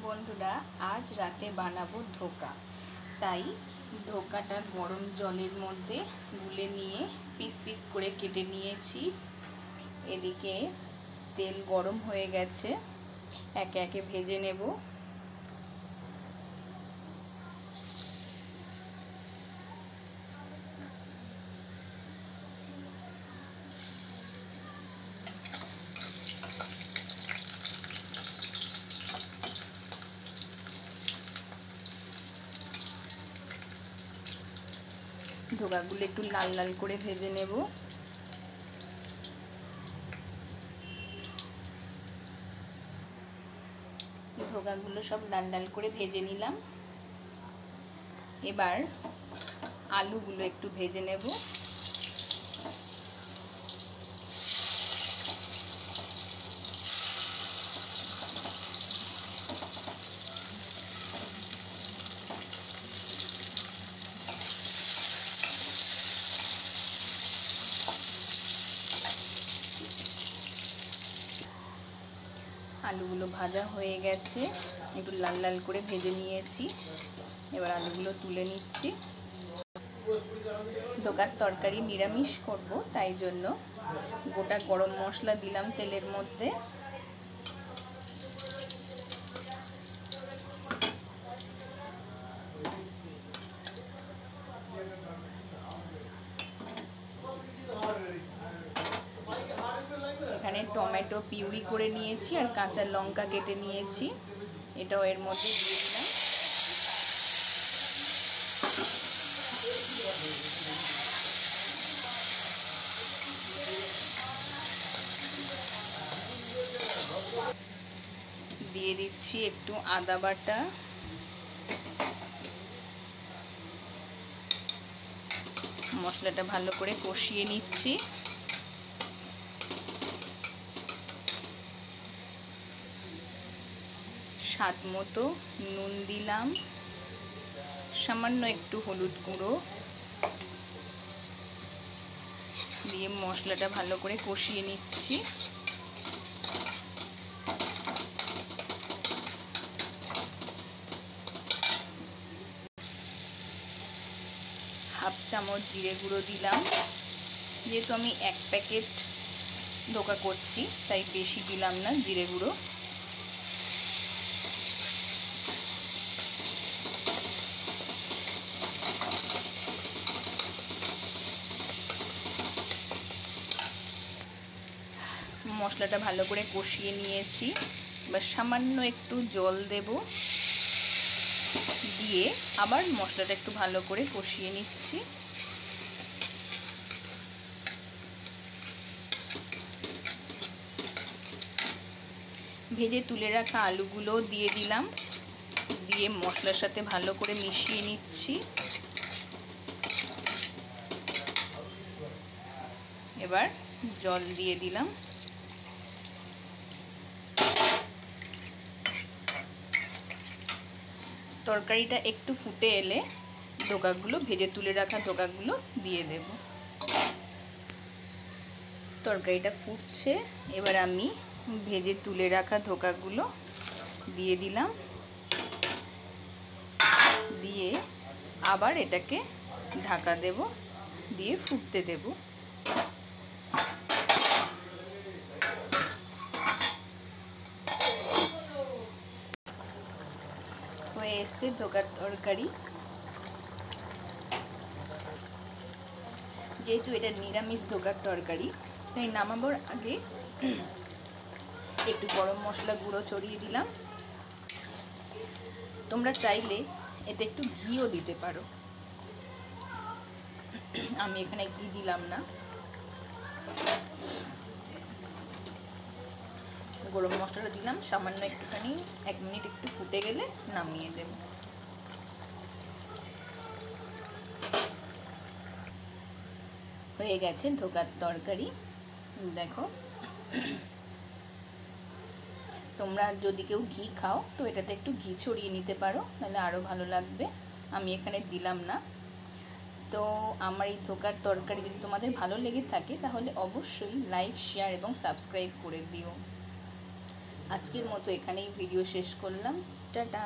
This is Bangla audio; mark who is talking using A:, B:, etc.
A: বন্ধুরা, আজ রাতে বানাবো ধোকা। তাই ধোকাটা গরম জলের মধ্যে গুলে নিয়ে পিস পিস করে কেটে নিয়েছি। এদিকে তেল গরম হয়ে গেছে, একে একে ভেজে নেব। ধোকাগুলো একটু লাল লাল করে ভেজে নেব। ধোকাগুলো সব লাল লাল করে ভেজে নিলাম। এবার আলুগুলো একটু ভেজে নেব। আলুগুলো ভাজা হয়ে গেছে, একটু লাল লাল করে ভেজে নিয়েছি। এবার আলুগুলো তুলে নিচ্ছি। ধোকার তরকারি নিরামিষ করব, তাই জন্য গোটা গরম মশলা দিলাম তেলের মধ্যে। এখানে টমেটো পিউরি করে নিয়েছি আর কাঁচা লঙ্কা কেটে নিয়েছি, এটাও এর মধ্যে দিয়ে দিলাম। দিয়ে দিচ্ছি একটু আদা বাটা, মশলাটা ভালো করে কষিয়ে নিচ্ছি। স্বাদ মতো নুন দিলাম, সামান্য একটু হলুদ গুঁড়ো দিয়ে মশলাটা ভালো করে কষিয়ে নিচ্ছি। হাফ চামচ জিরে গুঁড়ো দিলাম। যেহেতু আমি 1 প্যাকেট ধোকা করছি, তাই বেশি দিলাম না জিরে গুঁড়ো। মশলাটা ভালো করে কষিয়ে নিয়েছি। এবার সামান্য একটু জল দেব, দিয়ে আবার মশলাটা একটু ভালো করে কষিয়ে নিচ্ছি। ভেজে তুলে রাখা আলুগুলো দিয়ে দিলাম, দিয়ে মশলার সাথে ভালো করে মিশিয়ে নিচ্ছি। এবার জল দিয়ে দিলাম। তরকারিটা একটু ফুটে এলে ধোকাগুলো, ভেজে তুলে রাখা ধোকাগুলো দিয়ে দেব। তরকারিটা ফুটছে, এবার আমি ভেজে তুলে রাখা ধোকাগুলো দিয়ে দিলাম, দিয়ে আবার এটাকে ঢাকা দেব, দিয়ে ফুটতে দেব। হয়ে এসছে ধোকার তরকারি। যেহেতু এটা নিরামিষ ধোকার তরকারি, তাই নামাবার আগে একটু গরম মশলা গুঁড়ো ছড়িয়ে দিলাম। তোমরা চাইলে এতে একটু ঘিও দিতে পারো, আমি এখানে ঘি দিলাম না। গরম মশলাটা দিলাম সামান্য একটুখানি, 1 মিনিট একটু ফুটে গেলে নামিয়ে দেব। হয়ে গেছে ধোকার তরকারি। দেখো, তোমরা যদি কেউ ঘি খাও তো এটাতে একটু ঘি ছড়িয়ে নিতে পারো, তাহলে আরও ভালো লাগবে। আমি এখানে দিলাম না। তো আমার এই ধোকার তরকারি যদি তোমাদের ভালো লেগে থাকে, তাহলে অবশ্যই লাইক, শেয়ার এবং সাবস্ক্রাইব করে দিও। আজকের মতো এখানেই ভিডিও শেষ করলাম। টাটা।